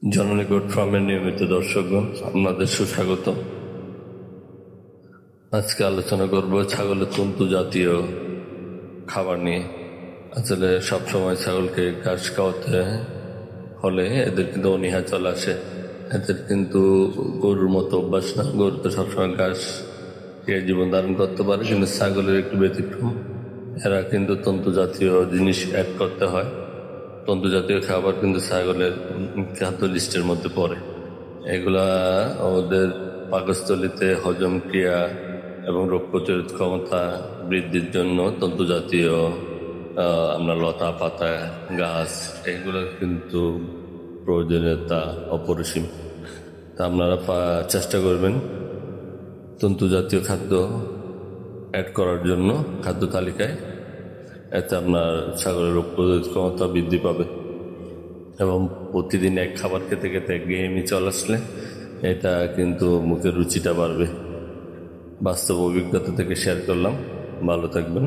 জননী গোট ফার্মের নিয়মিত দর্শকগণ, আপনাদের সুস্বাগত। আজকে আলোচনা করব ছাগলের তন্তু জাতীয় খাবার নিয়ে। আসলে সবসময় ছাগলকে ঘাস খাওয়াতে হলে এদের কিন্তু অনীহা চলে আসে। এদের কিন্তু গরুর মতো অভ্যাস না। গরু তো সবসময় ঘাস খেয়ে জীবন ধারণ করতে পারে, কিন্তু ছাগলের একটু ব্যতিক্রম। এরা কিন্তু তন্তু জাতীয় জিনিস অ্যাড করতে হয়। তন্তু জাতীয় খাবার কিন্তু ছাগলের খাদ্য লিস্টের মধ্যে পড়ে। এগুলা ওদের পাকস্থলীতে হজম ক্রিয়া এবং রোগ প্রতিরোধ ক্ষমতা বৃদ্ধির জন্য তন্তু জাতীয় আমরা লতা পাতা গাছ এগুলোর কিন্তু প্রয়োজনীয়তা অপরিসীম। তা আপনারা চেষ্টা করবেন তন্তু জাতীয় খাদ্য অ্যাড করার জন্য খাদ্য তালিকায়। এতে আপনার ছাগলের রোগ প্রতিরোধ ক্ষমতা বৃদ্ধি পাবে এবং প্রতিদিন এক খাবার খেতে খেতে একঘেয়েমি চলে আসলে এটা কিন্তু মুখের রুচিটা বাড়বে। বাস্তব অভিজ্ঞতা থেকে শেয়ার করলাম। ভালো থাকবেন।